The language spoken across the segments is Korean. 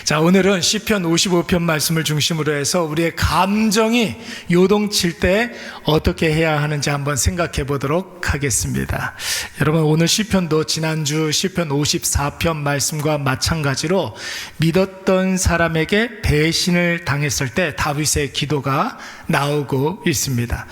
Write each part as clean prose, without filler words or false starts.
자, 오늘은 시편 55편 말씀을 중심으로 해서 우리의 감정이 요동칠 때 어떻게 해야 하는지 한번 생각해 보도록 하겠습니다. 여러분, 오늘 시편도 지난주 시편 54편 말씀과 마찬가지로 믿었던 사람에게 배신을 당했을 때 다윗의 기도가 나오고 있습니다.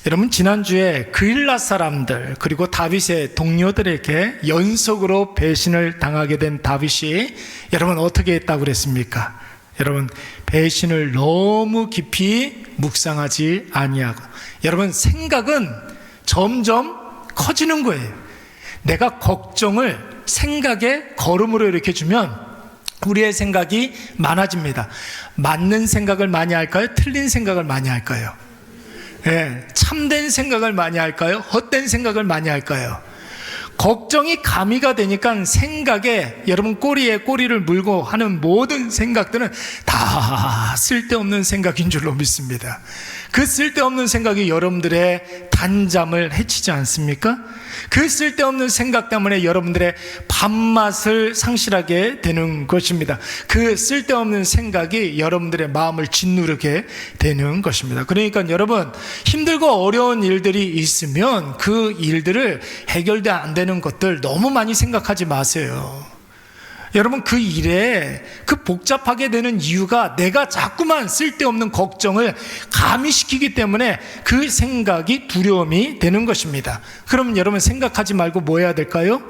여러분, 지난주에 그일라 사람들 그리고 다윗의 동료들에게 연속으로 배신을 당하게 된 다윗이 여러분 어떻게 했다고 그랬습니까? 여러분, 배신을 너무 깊이 묵상하지 아니하고, 여러분, 생각은 점점 커지는 거예요. 내가 걱정을 생각에 걸음으로 이렇게 주면 우리의 생각이 많아집니다. 맞는 생각을 많이 할까요? 틀린 생각을 많이 할까요? 참된 생각을 많이 할까요? 헛된 생각을 많이 할까요? 걱정이 가미가 되니까 생각에, 여러분, 꼬리에 꼬리를 물고 하는 모든 생각들은 다 쓸데없는 생각인 줄로 믿습니다. 그 쓸데없는 생각이 여러분들의 단잠을 해치지 않습니까? 그 쓸데없는 생각 때문에 여러분들의 밥맛을 상실하게 되는 것입니다. 그 쓸데없는 생각이 여러분들의 마음을 짓누르게 되는 것입니다. 그러니까 여러분, 힘들고 어려운 일들이 있으면 그 일들을 해결돼 안 되는 것들 너무 많이 생각하지 마세요. 여러분, 그 일에 그 복잡하게 되는 이유가 내가 자꾸만 쓸데없는 걱정을 가미시키기 때문에 그 생각이 두려움이 되는 것입니다. 그럼 여러분, 생각하지 말고 뭐 해야 될까요?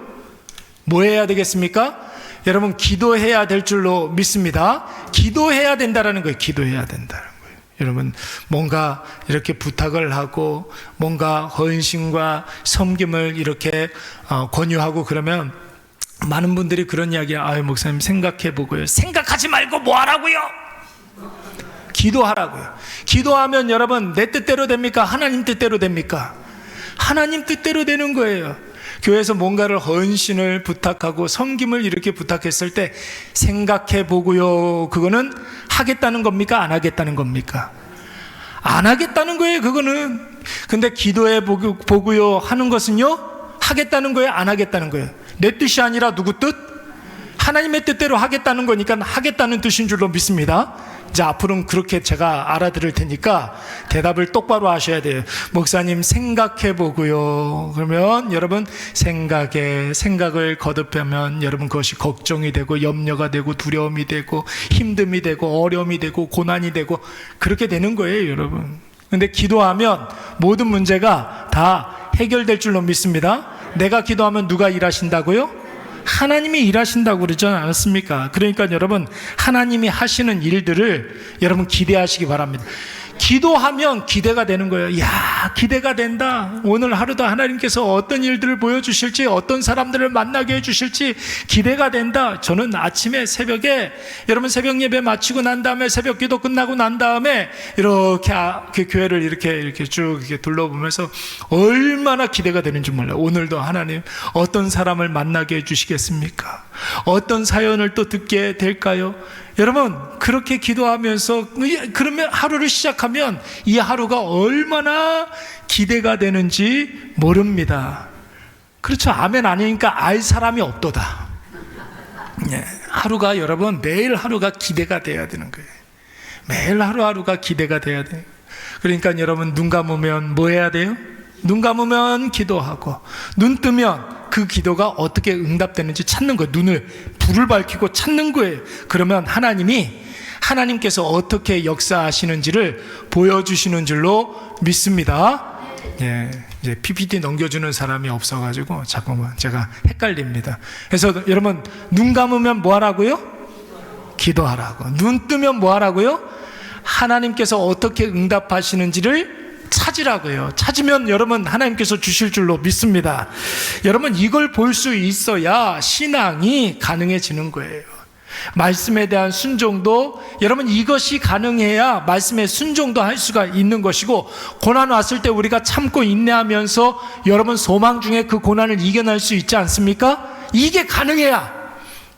뭐 해야 되겠습니까? 여러분, 기도해야 될 줄로 믿습니다. 기도해야 된다라는 거예요. 기도해야 된다는 거예요. 여러분, 뭔가 이렇게 부탁을 하고 뭔가 헌신과 섬김을 이렇게 권유하고 그러면 많은 분들이 그런 이야기, 아유, 목사님 생각해 보고요. 생각하지 말고 뭐 하라고요? 기도하라고요. 기도하면 여러분, 내 뜻대로 됩니까? 하나님 뜻대로 됩니까? 하나님 뜻대로 되는 거예요. 교회에서 뭔가를 헌신을 부탁하고 섬김을 이렇게 부탁했을 때 생각해 보고요. 그거는 하겠다는 겁니까? 안 하겠다는 겁니까? 안 하겠다는 거예요, 그거는. 근데 기도해 보고요 하는 것은요, 하겠다는 거예요, 안 하겠다는 거예요? 내 뜻이 아니라 누구 뜻? 하나님의 뜻대로 하겠다는 거니까 하겠다는 뜻인 줄로 믿습니다. 이제 앞으로는 그렇게 제가 알아들을 테니까 대답을 똑바로 하셔야 돼요. 목사님, 생각해 보고요. 그러면 여러분, 생각을 거듭하면 여러분 그것이 걱정이 되고 염려가 되고 두려움이 되고 힘듦이 되고 어려움이 되고 고난이 되고 그렇게 되는 거예요, 여러분. 근데 기도하면 모든 문제가 다 해결될 줄로 믿습니다. 내가 기도하면 누가 일하신다고요? 하나님이 일하신다고 그러지 않았습니까? 그러니까 여러분, 하나님이 하시는 일들을 여러분 기대하시기 바랍니다. 기도하면 기대가 되는 거예요. 야, 기대가 된다. 오늘 하루도 하나님께서 어떤 일들을 보여주실지, 어떤 사람들을 만나게 해주실지 기대가 된다. 저는 아침에 새벽에, 여러분, 새벽 예배 마치고 난 다음에, 새벽 기도 끝나고 난 다음에 이렇게 교회를 이렇게 쭉 이렇게 둘러보면서 얼마나 기대가 되는지 몰라요. 오늘도 하나님 어떤 사람을 만나게 해주시겠습니까? 어떤 사연을 또 듣게 될까요? 여러분, 그렇게 기도하면서 그러면 하루를 시작하면 이 하루가 얼마나 기대가 되는지 모릅니다. 그렇죠? 아멘 아니니까 알 사람이 없도다. 하루가, 여러분, 매일 하루가 기대가 돼야 되는 거예요. 매일 하루하루가 기대가 돼야 돼요. 그러니까 여러분, 눈 감으면 뭐 해야 돼요? 눈 감으면 기도하고, 눈 뜨면 그 기도가 어떻게 응답되는지 찾는 거예요. 눈을, 불을 밝히고 찾는 거예요. 그러면 하나님께서 어떻게 역사하시는지를 보여주시는 줄로 믿습니다. 이제 PPT 넘겨주는 사람이 없어가지고 잠깐만 제가 헷갈립니다. 그래서 여러분, 눈 감으면 뭐 하라고요? 기도하라고. 눈 뜨면 뭐 하라고요? 하나님께서 어떻게 응답하시는지를 찾으라고요. 찾으면 여러분, 하나님께서 주실 줄로 믿습니다. 여러분, 이걸 볼 수 있어야 신앙이 가능해지는 거예요. 말씀에 대한 순종도, 여러분, 이것이 가능해야 말씀에 순종도 할 수가 있는 것이고, 고난 왔을 때 우리가 참고 인내하면서 여러분 소망 중에 그 고난을 이겨낼 수 있지 않습니까? 이게 가능해야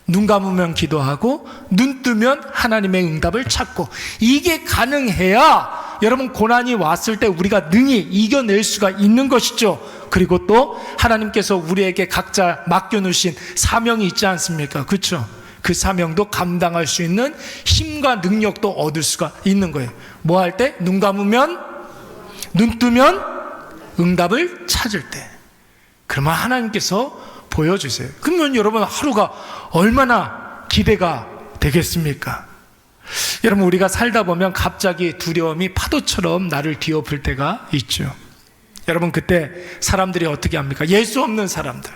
눈 감으면 기도하고 눈 뜨면 하나님의 응답을 찾고, 이게 가능해야 여러분 고난이 왔을 때 우리가 능히 이겨낼 수가 있는 것이죠. 그리고 또 하나님께서 우리에게 각자 맡겨놓으신 사명이 있지 않습니까? 그렇죠? 그 사명도 감당할 수 있는 힘과 능력도 얻을 수가 있는 거예요. 뭐 할 때? 눈 감으면, 눈 뜨면 응답을 찾을 때. 그러면 하나님께서 보여주세요. 그러면 여러분 하루가 얼마나 기대가 되겠습니까? 여러분, 우리가 살다 보면 갑자기 두려움이 파도처럼 나를 뒤엎을 때가 있죠. 여러분, 그때 사람들이 어떻게 합니까? 예수 없는 사람들,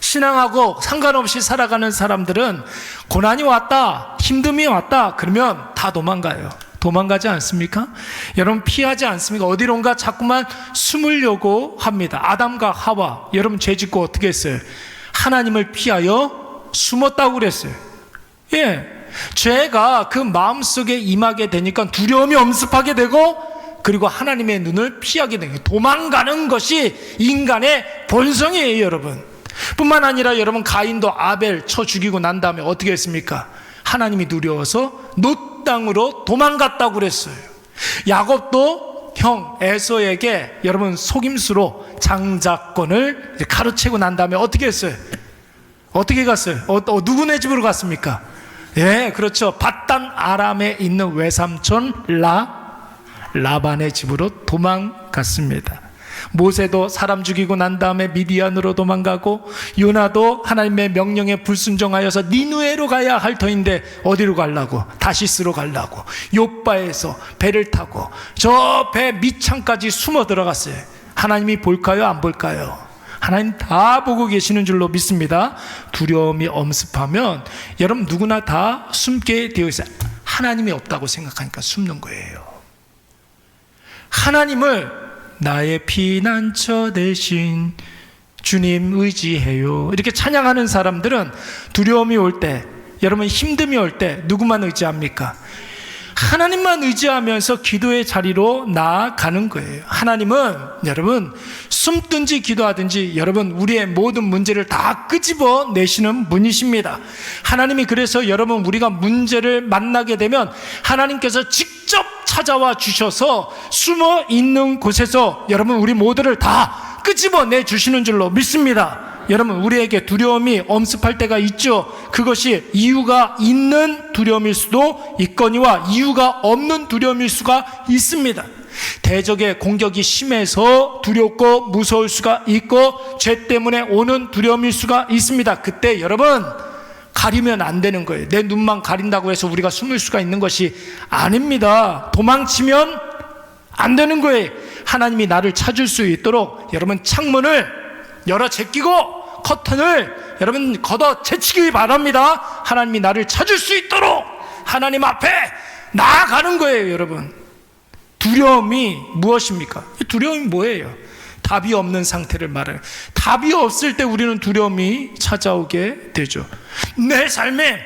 신앙하고 상관없이 살아가는 사람들은 고난이 왔다, 힘듦이 왔다 그러면 다 도망가요. 도망가지 않습니까? 여러분, 피하지 않습니까? 어디론가 자꾸만 숨으려고 합니다. 아담과 하와, 여러분 죄 짓고 어떻게 했어요? 하나님을 피하여 숨었다고 그랬어요. 예, 죄가 그 마음속에 임하게 되니까 두려움이 엄습하게 되고, 그리고 하나님의 눈을 피하게 되는 거예요. 도망가는 것이 인간의 본성이에요, 여러분. 뿐만 아니라 여러분, 가인도 아벨 쳐 죽이고 난 다음에 어떻게 했습니까? 하나님이 두려워서 놋 땅으로 도망갔다고 그랬어요. 야곱도 형 에서에게 여러분 속임수로 장자권을 가로채고 난 다음에 어떻게 했어요? 어떻게 갔어요? 누구네 집으로 갔습니까? 예, 그렇죠. 밧단 아람에 있는 외삼촌 라반의 집으로 도망갔습니다. 모세도 사람 죽이고 난 다음에 미디안으로 도망가고, 요나도 하나님의 명령에 불순종하여서 니누에로 가야 할 터인데 어디로 가려고? 다시스로 가려고 욥바에서 배를 타고 저 배 밑창까지 숨어 들어갔어요. 하나님이 볼까요? 안 볼까요? 하나님 다 보고 계시는 줄로 믿습니다. 두려움이 엄습하면 여러분 누구나 다 숨게 되어 있어요. 하나님이 없다고 생각하니까 숨는 거예요. 하나님을 나의 피난처 대신 주님 의지해요, 이렇게 찬양하는 사람들은 두려움이 올 때, 여러분 힘듦이 올 때 누구만 의지합니까? 하나님만 의지하면서 기도의 자리로 나아가는 거예요. 하나님은 여러분 숨든지 기도하든지 여러분 우리의 모든 문제를 다 끄집어 내시는 분이십니다. 하나님이 그래서 여러분 우리가 문제를 만나게 되면 하나님께서 직접 찾아와 주셔서 숨어 있는 곳에서 여러분 우리 모두를 다 끄집어 내 주시는 줄로 믿습니다. 여러분, 우리에게 두려움이 엄습할 때가 있죠. 그것이 이유가 있는 두려움일 수도 있거니와 이유가 없는 두려움일 수가 있습니다. 대적의 공격이 심해서 두렵고 무서울 수가 있고, 죄 때문에 오는 두려움일 수가 있습니다. 그때 여러분 가리면 안 되는 거예요. 내 눈만 가린다고 해서 우리가 숨을 수가 있는 것이 아닙니다. 도망치면 안 되는 거예요. 하나님이 나를 찾을 수 있도록 여러분 창문을 열어 제끼고 커튼을 여러분 걷어 제치기 바랍니다. 하나님이 나를 찾을 수 있도록 하나님 앞에 나아가는 거예요. 여러분, 두려움이 무엇입니까? 두려움이 뭐예요? 답이 없는 상태를 말해요. 답이 없을 때 우리는 두려움이 찾아오게 되죠. 내 삶에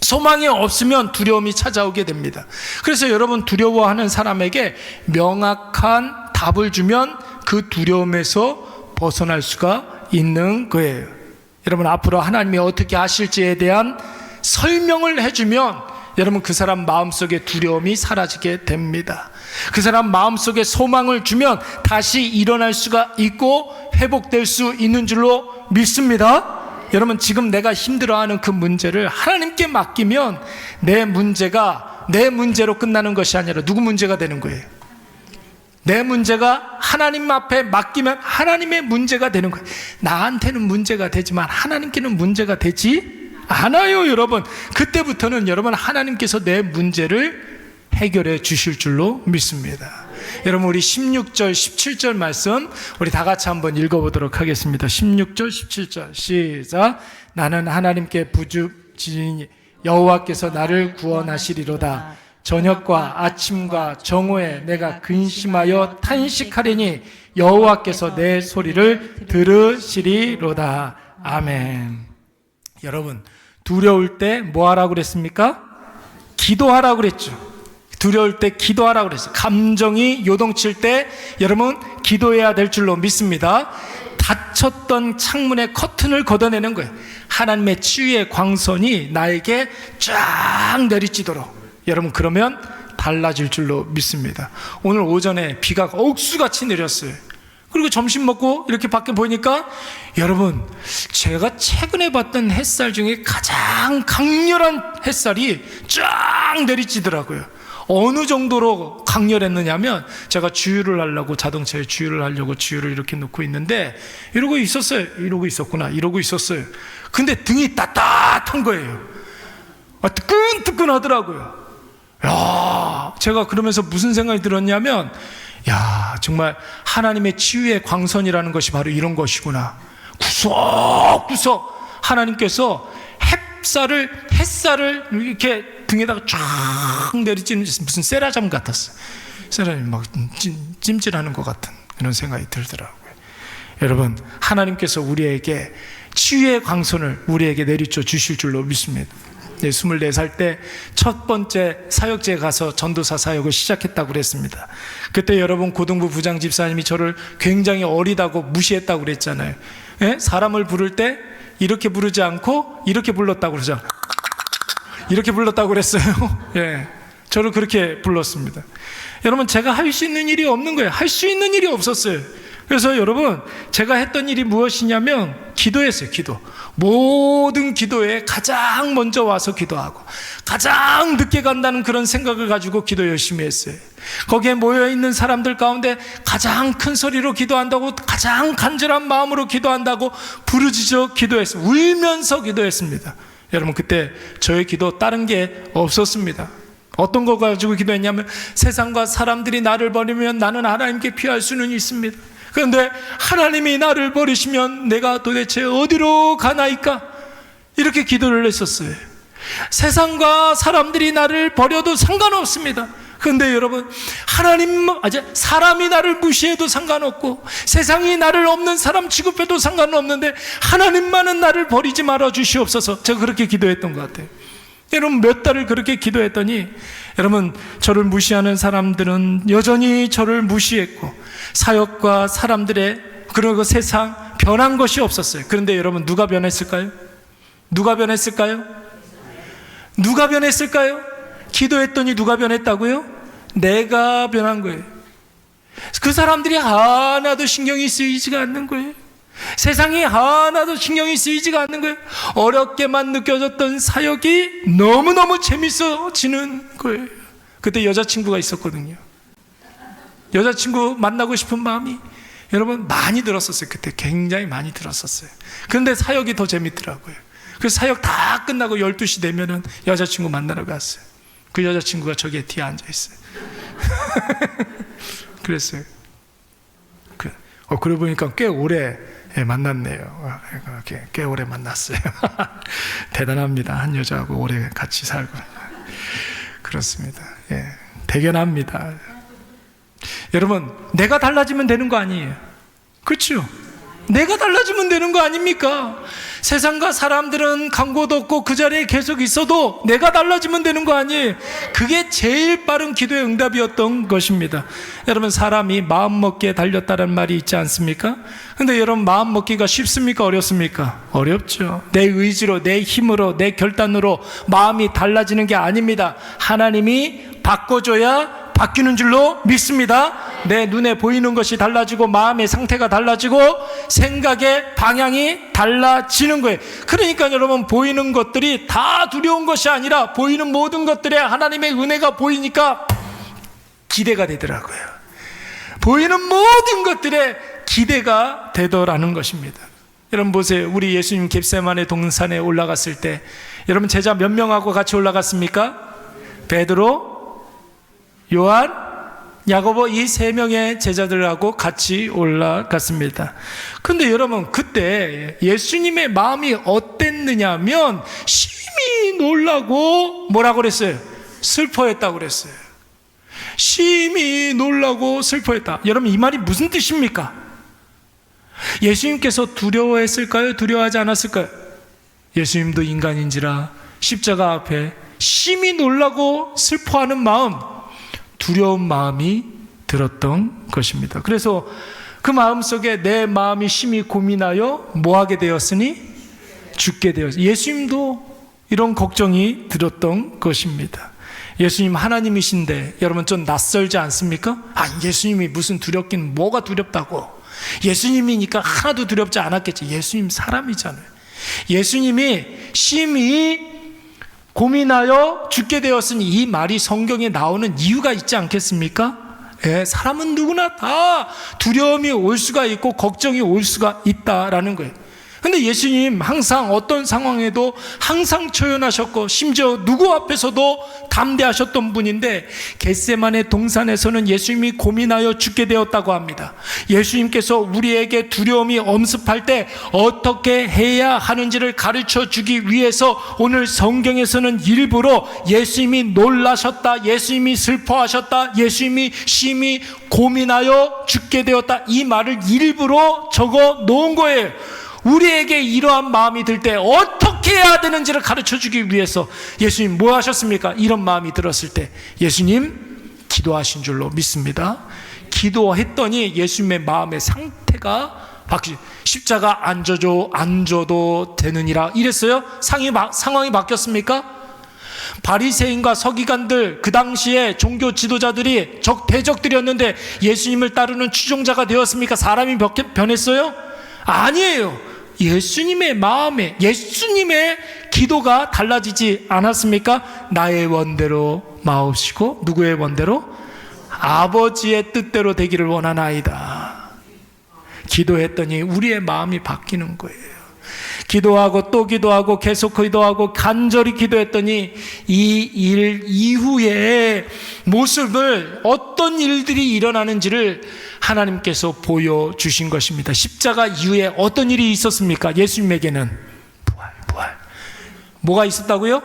소망이 없으면 두려움이 찾아오게 됩니다. 그래서 여러분, 두려워하는 사람에게 명확한 답을 주면 그 두려움에서 벗어날 수가 있는 거예요. 여러분, 앞으로 하나님이 어떻게 하실지에 대한 설명을 해주면 여러분 그 사람 마음속에 두려움이 사라지게 됩니다. 그 사람 마음속에 소망을 주면 다시 일어날 수가 있고 회복될 수 있는 줄로 믿습니다. 여러분, 지금 내가 힘들어하는 그 문제를 하나님께 맡기면 내 문제가 내 문제로 끝나는 것이 아니라 누구 문제가 되는 거예요? 내 문제가 하나님 앞에 맡기면 하나님의 문제가 되는 거예요. 나한테는 문제가 되지만 하나님께는 문제가 되지 않아요. 여러분, 그때부터는 여러분 하나님께서 내 문제를 해결해 주실 줄로 믿습니다. 여러분, 우리 16절 17절 말씀 우리 다 같이 한번 읽어보도록 하겠습니다. 16절 17절 시작. 나는 하나님께 부르짖으니 여호와께서 나를 구원하시리로다. 저녁과 아침과 정오에 내가 근심하여 탄식하리니 여호와께서 내 소리를 들으시리로다. 아멘. 여러분, 두려울 때 뭐 하라고 그랬습니까? 기도하라고 그랬죠. 두려울 때 기도하라고 그랬어요. 감정이 요동칠 때 여러분 기도해야 될 줄로 믿습니다. 닫혔던 창문의 커튼을 걷어내는 거예요. 하나님의 치유의 광선이 나에게 쫙 내리치도록 여러분, 그러면 달라질 줄로 믿습니다. 오늘 오전에 비가 억수같이 내렸어요. 그리고 점심 먹고 이렇게 밖에 보니까 여러분, 제가 최근에 봤던 햇살 중에 가장 강렬한 햇살이 쫙 내리쬐더라고요. 어느 정도로 강렬했느냐면, 제가 주유를 하려고, 자동차에 주유를 하려고 주유를 이렇게 놓고 있는데 이러고 있었어요. 이러고 있었구나. 이러고 있었어요. 근데 등이 따뜻한 거예요. 뜨끈뜨끈하더라고요. 야, 제가 그러면서 무슨 생각이 들었냐면, 야, 정말 하나님의 치유의 광선이라는 것이 바로 이런 것이구나. 구석구석 하나님께서 햇살을 이렇게 등에다가 쫙 내리쬐는, 무슨 세라잠 같았어요. 세라잠 막 찜질하는 것 같은 그런 생각이 들더라고요. 여러분, 하나님께서 우리에게 치유의 광선을 우리에게 내리쳐 주실 줄로 믿습니다. 24살 때 첫 번째 사역지에 가서 전도사 사역을 시작했다고 그랬습니다. 그때 여러분, 고등부 부장 집사님이 저를 굉장히 어리다고 무시했다고 그랬잖아요. 예? 사람을 부를 때 이렇게 부르지 않고 이렇게 불렀다고 그러죠. 이렇게 불렀다고 그랬어요. 예, 저를 그렇게 불렀습니다. 여러분, 제가 할 수 있는 일이 없는 거예요. 할 수 있는 일이 없었어요. 그래서 여러분, 제가 했던 일이 무엇이냐면 기도했어요. 기도. 모든 기도에 가장 먼저 와서 기도하고 가장 늦게 간다는 그런 생각을 가지고 기도 열심히 했어요. 거기에 모여있는 사람들 가운데 가장 큰 소리로 기도한다고, 가장 간절한 마음으로 기도한다고 부르짖어 기도했어요. 울면서 기도했습니다. 여러분, 그때 저의 기도 다른 게 없었습니다. 어떤 거 가지고 기도했냐면, 세상과 사람들이 나를 버리면 나는 하나님께 피할 수는 있습니다. 그런데 하나님이 나를 버리시면 내가 도대체 어디로 가나이까? 이렇게 기도를 했었어요. 세상과 사람들이 나를 버려도 상관없습니다. 그런데 여러분, 사람이 나를 무시해도 상관없고, 세상이 나를 없는 사람 취급해도 상관없는데, 하나님만은 나를 버리지 말아 주시옵소서. 제가 그렇게 기도했던 것 같아요. 여러분, 몇 달을 그렇게 기도했더니, 여러분, 저를 무시하는 사람들은 여전히 저를 무시했고, 사역과 사람들의, 그리고 세상 변한 것이 없었어요. 그런데 여러분, 누가 변했을까요? 누가 변했을까요? 누가 변했을까요? 기도했더니 누가 변했다고요? 내가 변한 거예요. 그 사람들이 하나도 신경이 쓰이지가 않는 거예요. 세상이 하나도 신경이 쓰이지가 않는 거예요. 어렵게만 느껴졌던 사역이 너무너무 재밌어지는 거예요. 그때 여자친구가 있었거든요. 여자친구 만나고 싶은 마음이 여러분 많이 들었었어요. 그때 굉장히 많이 들었었어요. 그런데 사역이 더 재밌더라고요. 그래서 사역 다 끝나고 12시 되면은 여자친구 만나러 갔어요. 그 여자친구가 저기 뒤에 앉아있어요. 그랬어요. 그러고 보니까 꽤 오래 만났네요. 꽤 오래 만났어요. 대단합니다. 한 여자하고 오래 같이 살고. 그렇습니다. 예, 대견합니다. 여러분, 내가 달라지면 되는 거 아니에요. 그렇죠? 내가 달라지면 되는 거 아닙니까? 세상과 사람들은 강고도 없고 그 자리에 계속 있어도 내가 달라지면 되는 거 아니에요. 그게 제일 빠른 기도의 응답이었던 것입니다. 여러분, 사람이 마음먹기에 달렸다는 말이 있지 않습니까? 근데 여러분, 마음먹기가 쉽습니까? 어렵습니까? 어렵죠. 내 의지로, 내 힘으로, 내 결단으로 마음이 달라지는 게 아닙니다. 하나님이 바꿔줘야 바뀌는 줄로 믿습니다. 내 눈에 보이는 것이 달라지고 마음의 상태가 달라지고 생각의 방향이 달라지는 거예요. 그러니까 여러분, 보이는 것들이 다 두려운 것이 아니라 보이는 모든 것들에 하나님의 은혜가 보이니까 기대가 되더라고요. 보이는 모든 것들에 기대가 되더라는 것입니다. 여러분 보세요. 우리 예수님 겟세마네 동산에 올라갔을 때 여러분, 제자 몇 명하고 같이 올라갔습니까? 베드로, 요한, 야고보, 이 세 명의 제자들하고 같이 올라갔습니다. 근데 여러분, 그때 예수님의 마음이 어땠느냐면 심히 놀라고 뭐라고 그랬어요? 슬퍼했다고 그랬어요. 심히 놀라고 슬퍼했다. 여러분, 이 말이 무슨 뜻입니까? 예수님께서 두려워했을까요? 두려워하지 않았을까요? 예수님도 인간인지라 십자가 앞에 심히 놀라고 슬퍼하는 마음, 두려운 마음이 들었던 것입니다. 그래서 그 마음속에 내 마음이 심히 고민하여 뭐하게 되었으니? 죽게 되었으니. 예수님도 이런 걱정이 들었던 것입니다. 예수님 하나님이신데 여러분, 좀 낯설지 않습니까? 예수님이 무슨 두렵긴 뭐가 두렵다고. 예수님이니까 하나도 두렵지 않았겠지. 예수님 사람이잖아요. 예수님이 심히 고민하여 죽게 되었으니 이 말이 성경에 나오는 이유가 있지 않겠습니까? 예, 사람은 누구나 다 두려움이 올 수가 있고 걱정이 올 수가 있다라는 거예요. 근데 예수님 항상 어떤 상황에도 항상 초연하셨고 심지어 누구 앞에서도 담대하셨던 분인데 겟세마네 동산에서는 예수님이 고민하여 죽게 되었다고 합니다. 예수님께서 우리에게 두려움이 엄습할 때 어떻게 해야 하는지를 가르쳐 주기 위해서 오늘 성경에서는 일부러 예수님이 놀라셨다, 예수님이 슬퍼하셨다, 예수님이 심히 고민하여 죽게 되었다, 이 말을 일부러 적어 놓은 거예요. 우리에게 이러한 마음이 들 때 어떻게 해야 되는지를 가르쳐 주기 위해서 예수님 뭐 하셨습니까? 이런 마음이 들었을 때 예수님 기도하신 줄로 믿습니다. 기도했더니 예수님의 마음의 상태가 십자가 앉아도 되느니라 이랬어요? 상황이 바뀌었습니까? 바리새인과 서기관들, 그 당시에 종교 지도자들이 대적들이었는데 예수님을 따르는 추종자가 되었습니까? 사람이 변했어요? 아니에요. 예수님의 마음에, 예수님의 기도가 달라지지 않았습니까? 나의 원대로 마옵시고 누구의 원대로? 아버지의 뜻대로 되기를 원하나이다. 기도했더니 우리의 마음이 바뀌는 거예요. 기도하고 또 기도하고 계속 기도하고 간절히 기도했더니 이 일 이후의 모습을, 어떤 일들이 일어나는지를 하나님께서 보여주신 것입니다. 십자가 이후에 어떤 일이 있었습니까? 예수님에게는 부활. 뭐가 있었다고요?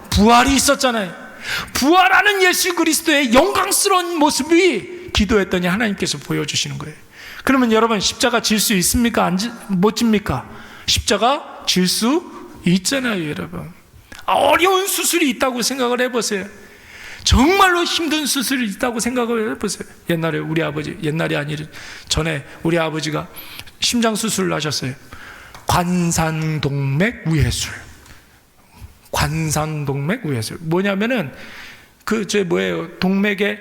부활이 있었잖아요. 부활하는 예수 그리스도의 영광스러운 모습이 기도했더니 하나님께서 보여주시는 거예요. 그러면 여러분, 십자가 질 수 있습니까? 못 집니까? 십자가 질 수 있잖아요, 여러분. 어려운 수술이 있다고 생각을 해보세요. 정말로 힘든 수술이 있다고 생각을 해보세요. 옛날에 우리 아버지, 옛날이 아니라 전에 우리 아버지가 심장 수술을 하셨어요. 관상동맥 우회술. 뭐냐면은 동맥에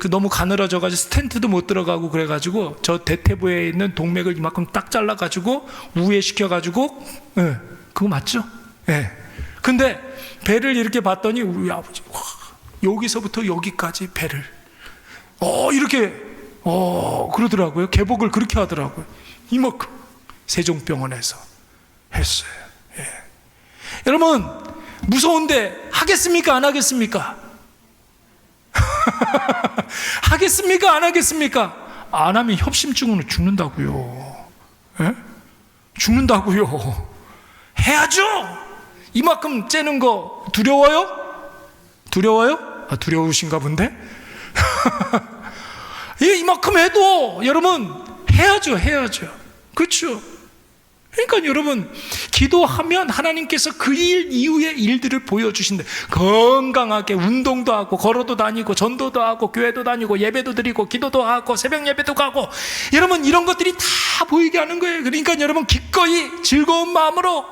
너무 가늘어져가지고 스텐트도 못 들어가고 그래가지고 저 대퇴부에 있는 동맥을 이만큼 딱 잘라가지고 우회시켜가지고, 그거 맞죠? 예. 근데 배를 이렇게 봤더니 우리 아버지, 여기서부터 여기까지 배를, 이렇게, 그러더라고요. 개복을 그렇게 하더라고요. 이만큼 세종병원에서 했어요. 예. 여러분, 무서운데 하겠습니까? 안 하겠습니까? 하겠습니까? 안 하겠습니까? 안 하면 협심증으로 죽는다고요. 예? 죽는다고요. 해야죠. 이만큼 째는 거 두려워요? 두려우신가 본데? 이만큼 해도 여러분 해야죠. 그렇죠? 그러니까 여러분, 기도하면 하나님께서 그 일 이후의 일들을 보여주신다. 건강하게 운동도 하고 걸어도 다니고 전도도 하고 교회도 다니고 예배도 드리고 기도도 하고 새벽 예배도 가고, 여러분 이런 것들이 다 보이게 하는 거예요. 그러니까 여러분 기꺼이 즐거운 마음으로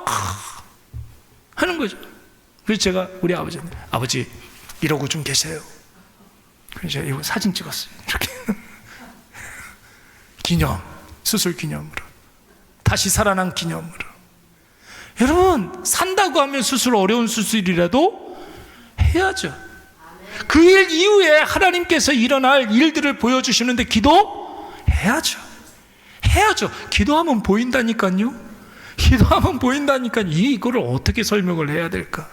하는 거죠. 그래서 제가 우리 아버지한테, 아버지 이러고 좀 계세요. 그래서 제가 이거 사진 찍었어요. 이렇게 수술 기념으로, 다시 살아난 기념으로. 여러분, 산다고 하면 어려운 수술이라도 해야죠. 그 일 이후에 하나님께서 일어날 일들을 보여주시는데 기도해야죠. 기도하면 보인다니까요. 이거를 어떻게 설명을 해야 될까?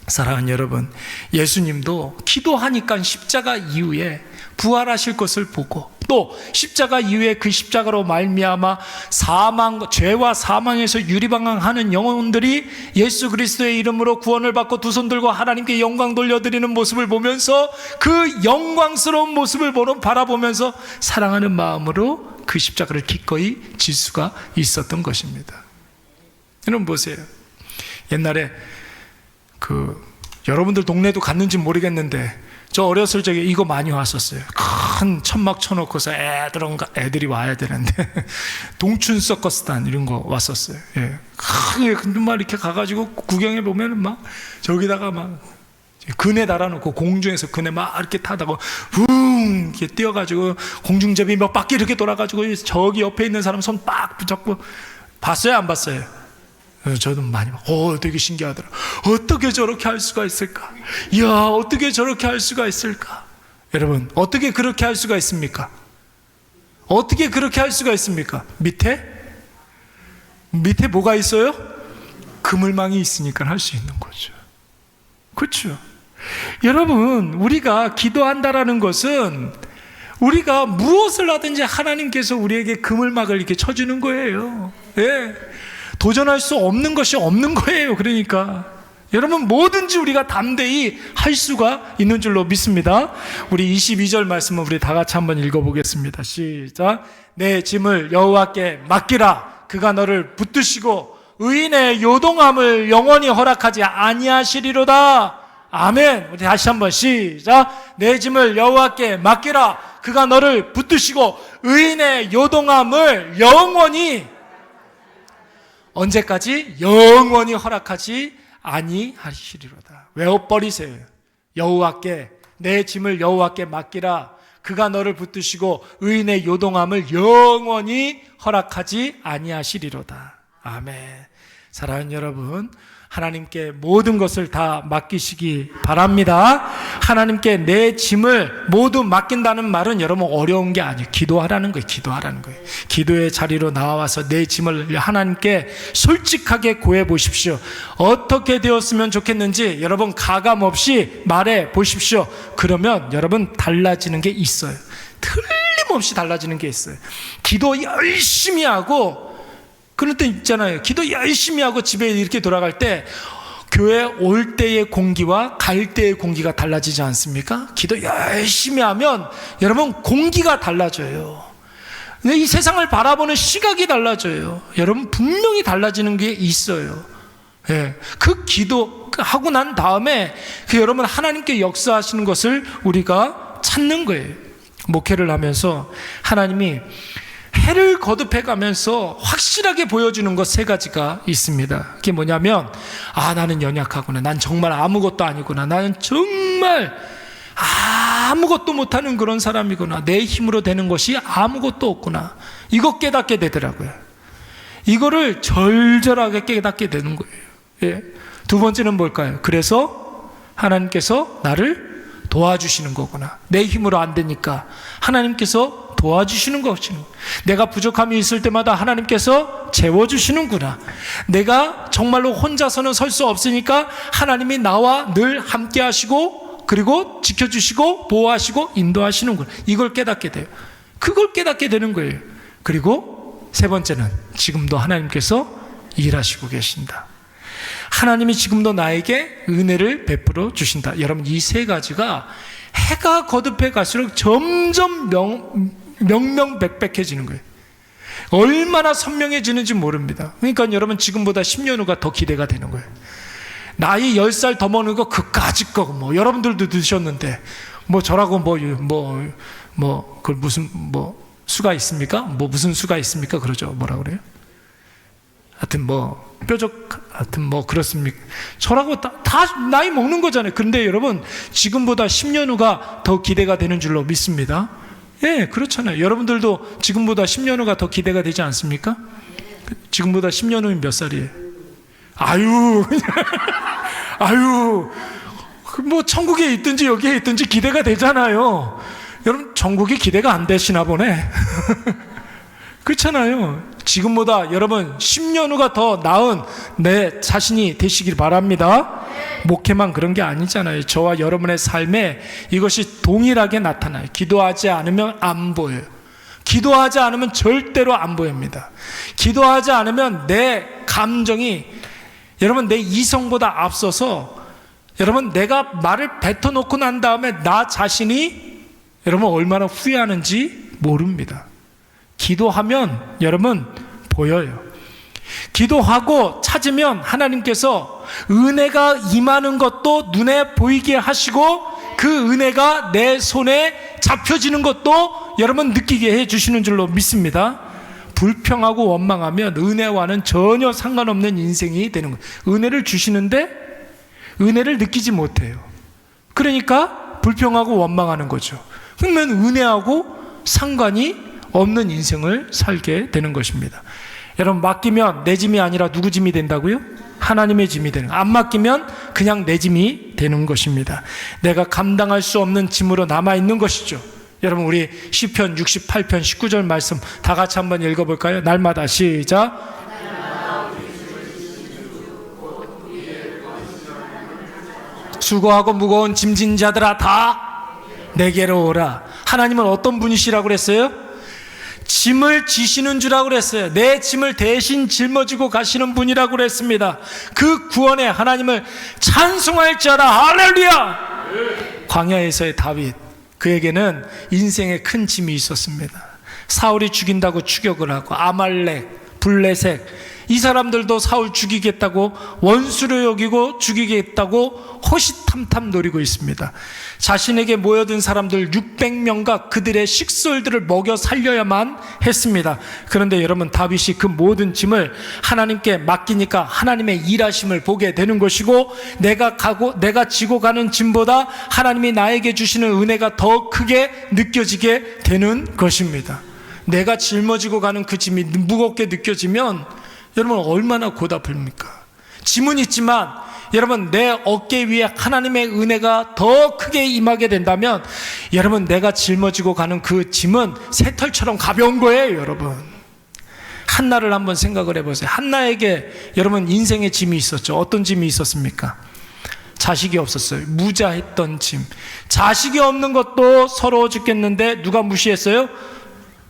사랑하는 여러분, 예수님도 기도하니까 십자가 이후에 부활하실 것을 보고, 또 십자가 이후에 그 십자가로 말미암아 죄와 사망에서 유리방황하는 영혼들이 예수 그리스도의 이름으로 구원을 받고 두 손 들고 하나님께 영광 돌려드리는 모습을 보면서, 그 영광스러운 모습을 바라보면서 사랑하는 마음으로 그 십자가를 기꺼이 질 수가 있었던 것입니다. 여러분 보세요. 옛날에 여러분들 동네도 갔는지 모르겠는데 저 어렸을 적에 이거 많이 왔었어요. 큰 천막 쳐놓고서 애들이 와야 되는데 동춘 서커스단 이런 거 왔었어요. 예. 큰 말 이렇게 가가지고 구경해 보면 막 저기다가 막 그네 달아놓고 공중에서 그네 막 이렇게 타다가 붕 이렇게 뛰어가지고 공중제비 몇 바퀴 이렇게 돌아가지고 저기 옆에 있는 사람 손 빡 붙잡고 봤어요, 안 봤어요? 저도 많이 되게 신기하더라. 어떻게 저렇게 할 수가 있을까? 이야, 어떻게 저렇게 할 수가 있을까? 여러분, 어떻게 그렇게 할 수가 있습니까? 어떻게 그렇게 할 수가 있습니까? 밑에 뭐가 있어요? 그물망이 있으니까 할 수 있는 거죠. 그렇죠? 여러분, 우리가 기도한다라는 것은 우리가 무엇을 하든지 하나님께서 우리에게 그물막을 이렇게 쳐주는 거예요. 예. 도전할 수 없는 것이 없는 거예요. 그러니까 여러분, 뭐든지 우리가 담대히 할 수가 있는 줄로 믿습니다. 우리 22절 말씀은 우리 다 같이 한번 읽어보겠습니다. 시작. 내 짐을 여호와께 맡기라. 그가 너를 붙드시고 의인의 요동함을 영원히 허락하지 아니하시리로다. 아멘. 우리 다시 한번 시작. 내 짐을 여호와께 맡기라. 그가 너를 붙드시고 의인의 요동함을 영원히, 언제까지? 영원히 허락하지 아니하시리로다. 외워버리세요. 여호와께, 내 짐을 여호와께 맡기라. 그가 너를 붙드시고 의인의 요동함을 영원히 허락하지 아니하시리로다. 아멘. 사랑하는 여러분, 하나님께 모든 것을 다 맡기시기 바랍니다. 하나님께 내 짐을 모두 맡긴다는 말은 여러분 어려운 게 아니에요. 기도하라는 거예요. 기도하라는 거예요. 기도의 자리로 나와서 내 짐을 하나님께 솔직하게 구해 보십시오. 어떻게 되었으면 좋겠는지 여러분 가감 없이 말해 보십시오. 그러면 여러분 달라지는 게 있어요. 틀림없이 달라지는 게 있어요. 기도 열심히 하고, 그럴 때 있잖아요. 기도 열심히 하고 집에 이렇게 돌아갈 때 교회 올 때의 공기와 갈 때의 공기가 달라지지 않습니까? 기도 열심히 하면 여러분 공기가 달라져요. 이 세상을 바라보는 시각이 달라져요. 여러분 분명히 달라지는 게 있어요. 예, 그 기도 하고 난 다음에 여러분 하나님께 역사하시는 것을 우리가 찾는 거예요. 목회를 하면서 하나님이 해를 거듭해 가면서 확실하게 보여주는 것 세 가지가 있습니다. 그게 뭐냐면, 나는 연약하구나. 난 정말 아무것도 아니구나. 나는 정말 아무것도 못하는 그런 사람이구나. 내 힘으로 되는 것이 아무것도 없구나. 이거 깨닫게 되더라고요. 이거를 절절하게 깨닫게 되는 거예요. 예. 두 번째는 뭘까요? 그래서 하나님께서 나를 도와주시는 거구나. 내 힘으로 안 되니까 하나님께서 도와주시는 것이구나. 내가 부족함이 있을 때마다 하나님께서 채워주시는구나. 내가 정말로 혼자서는 설 수 없으니까 하나님이 나와 늘 함께 하시고 그리고 지켜주시고 보호하시고 인도하시는구나. 이걸 깨닫게 돼요. 그걸 깨닫게 되는 거예요. 그리고 세 번째는 지금도 하나님께서 일하시고 계신다. 하나님이 지금도 나에게 은혜를 베풀어 주신다. 여러분, 이 세 가지가 해가 거듭해 갈수록 점점 명명백백해지는 거예요. 얼마나 선명해지는지 모릅니다. 그러니까 여러분 지금보다 10년 후가 더 기대가 되는 거예요. 나이 10살 더 먹는 거 그까짓 거 뭐 여러분들도 드셨는데 뭐 저라고 그걸 무슨 수가 있습니까? 무슨 수가 있습니까? 그러죠. 뭐라 그래요? 하여튼 하여튼 그렇습니까? 저라고 다 나이 먹는 거잖아요. 근데 여러분 지금보다 10년 후가 더 기대가 되는 줄로 믿습니다. 예, 그렇잖아요. 여러분들도 지금보다 10년 후가 더 기대가 되지 않습니까? 지금보다 10년 후면 몇 살이에요? 아유, 천국에 있든지 여기에 있든지 기대가 되잖아요. 여러분, 천국이 기대가 안 되시나 보네. 그렇잖아요. 지금보다 여러분 10년 후가 더 나은 내 자신이 되시길 바랍니다. 목회만 그런 게 아니잖아요. 저와 여러분의 삶에 이것이 동일하게 나타나요. 기도하지 않으면 안 보여요. 기도하지 않으면 절대로 안 보입니다. 기도하지 않으면 내 감정이 여러분 내 이성보다 앞서서 여러분 내가 말을 뱉어놓고 난 다음에 나 자신이 여러분 얼마나 후회하는지 모릅니다. 기도하면 여러분 보여요. 기도하고 찾으면 하나님께서 은혜가 임하는 것도 눈에 보이게 하시고 그 은혜가 내 손에 잡혀지는 것도 여러분 느끼게 해주시는 줄로 믿습니다. 불평하고 원망하면 은혜와는 전혀 상관없는 인생이 되는 거예요. 은혜를 주시는데 은혜를 느끼지 못해요. 그러니까 불평하고 원망하는 거죠. 그러면 은혜하고 상관이 없는 인생을 살게 되는 것입니다. 여러분, 맡기면 내 짐이 아니라 누구 짐이 된다고요? 하나님의 짐이 되는 거예요. 안 맡기면 그냥 내 짐이 되는 것입니다. 내가 감당할 수 없는 짐으로 남아있는 것이죠. 여러분, 우리 시편 68편 19절 말씀 다 같이 한번 읽어볼까요? 날마다 시작. 수고하고 무거운 짐진 자들아 다 내게로 오라. 하나님은 어떤 분이시라고 그랬어요? 짐을 지시는 주라고 그랬어요. 내 짐을 대신 짊어지고 가시는 분이라고 그랬습니다. 그 구원에 하나님을 찬송할지어다. 할렐루야. 광야에서의 다윗, 그에게는 인생의 큰 짐이 있었습니다. 사울이 죽인다고 추격을 하고 아말렉, 블레셋, 이 사람들도 사울 죽이겠다고 원수로 여기고 죽이겠다고 호시탐탐 노리고 있습니다. 자신에게 모여든 사람들 600명과 그들의 식솔들을 먹여 살려야만 했습니다. 그런데 여러분, 다윗이 그 모든 짐을 하나님께 맡기니까 하나님의 일하심을 보게 되는 것이고, 내가 지고 가는 짐보다 하나님이 나에게 주시는 은혜가 더 크게 느껴지게 되는 것입니다. 내가 짊어지고 가는 그 짐이 무겁게 느껴지면 여러분 얼마나 고달픕니까? 짐은 있지만 여러분, 내 어깨 위에 하나님의 은혜가 더 크게 임하게 된다면 여러분, 내가 짊어지고 가는 그 짐은 새털처럼 가벼운 거예요. 여러분, 한나를 한번 생각을 해보세요. 한나에게 여러분 인생의 짐이 있었죠. 어떤 짐이 있었습니까? 자식이 없었어요. 무자했던 짐. 자식이 없는 것도 서러워 죽겠는데 누가 무시했어요?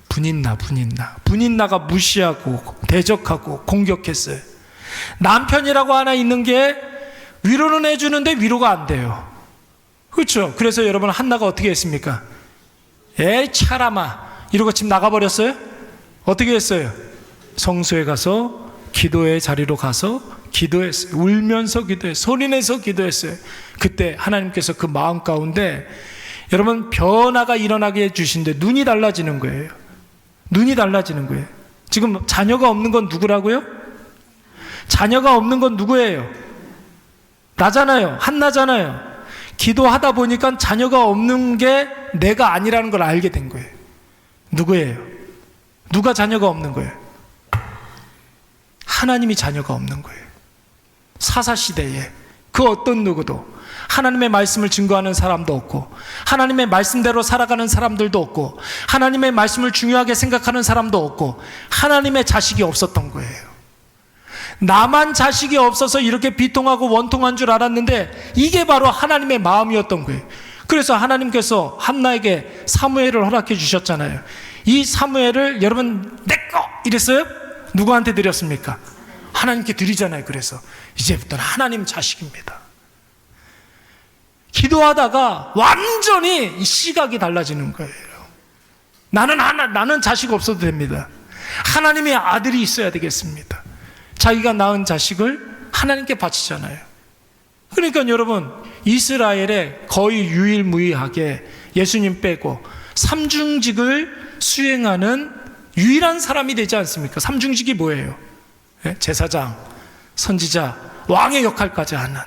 분인나가 무시하고 대적하고 공격했어요. 남편이라고 하나 있는 게 위로는 해주는데 위로가 안 돼요. 그렇죠? 그래서 여러분, 한나가 어떻게 했습니까? 에이 차라마 이러고 집 나가버렸어요? 어떻게 했어요? 성소에 가서 기도의 자리로 가서 기도했어요. 울면서 기도했어요. 소리내서 기도했어요. 그때 하나님께서 그 마음 가운데 여러분 변화가 일어나게 해주신데 눈이 달라지는 거예요. 눈이 달라지는 거예요. 지금 자녀가 없는 건 누구라고요? 자녀가 없는 건 누구예요? 나잖아요. 한나잖아요. 기도하다 보니까 자녀가 없는 게 내가 아니라는 걸 알게 된 거예요. 누구예요? 누가 자녀가 없는 거예요? 하나님이 자녀가 없는 거예요. 사사시대에 그 어떤 누구도 하나님의 말씀을 증거하는 사람도 없고, 하나님의 말씀대로 살아가는 사람들도 없고, 하나님의 말씀을 중요하게 생각하는 사람도 없고, 하나님의 자식이 없었던 거예요. 나만 자식이 없어서 이렇게 비통하고 원통한 줄 알았는데 이게 바로 하나님의 마음이었던 거예요. 그래서 하나님께서 한나에게 사무엘을 허락해 주셨잖아요. 이 사무엘을 여러분 내꺼 이랬어요? 누구한테 드렸습니까? 하나님께 드리잖아요. 그래서 이제부터는 하나님 자식입니다. 기도하다가 완전히 시각이 달라지는 거예요. 나는 자식 없어도 됩니다. 하나님의 아들이 있어야 되겠습니다. 자기가 낳은 자식을 하나님께 바치잖아요. 그러니까 여러분, 이스라엘에 거의 유일무이하게 예수님 빼고 삼중직을 수행하는 유일한 사람이 되지 않습니까? 삼중직이 뭐예요? 제사장, 선지자, 왕의 역할까지 하는.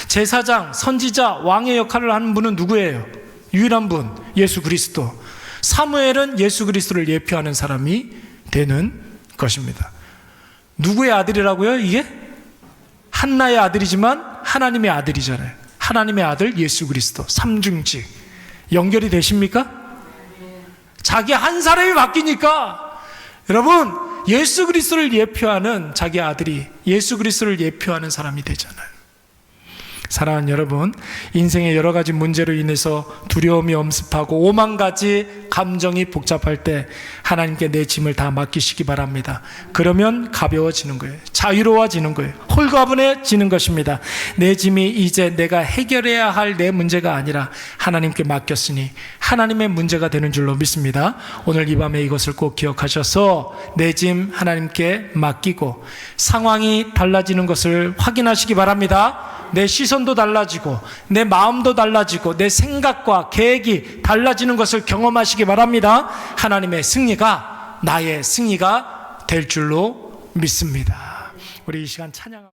제사장, 선지자, 왕의 역할을 하는 분은 누구예요? 유일한 분, 예수 그리스도. 사무엘은 예수 그리스도를 예표하는 사람이 되는 것입니다. 누구의 아들이라고요? 이게? 한나의 아들이지만 하나님의 아들이잖아요. 하나님의 아들 예수 그리스도. 삼중직 연결이 되십니까? 자기 한 사람이 바뀌니까 여러분, 예수 그리스도를 예표하는 자기 아들이 예수 그리스도를 예표하는 사람이 되잖아요. 사랑하는 여러분, 인생의 여러 가지 문제로 인해서 두려움이 엄습하고 오만 가지 감정이 복잡할 때 하나님께 내 짐을 다 맡기시기 바랍니다. 그러면 가벼워지는 거예요. 자유로워지는 거예요. 홀가분해지는 것입니다. 내 짐이 이제 내가 해결해야 할 내 문제가 아니라 하나님께 맡겼으니 하나님의 문제가 되는 줄로 믿습니다. 오늘 이 밤에 이것을 꼭 기억하셔서 내 짐 하나님께 맡기고 상황이 달라지는 것을 확인하시기 바랍니다. 내 시선도 달라지고 내 마음도 달라지고 내 생각과 계획이 달라지는 것을 경험하시기 바랍니다. 하나님의 승리가 나의 승리가 될 줄로 믿습니다. 우리 이 시간 찬양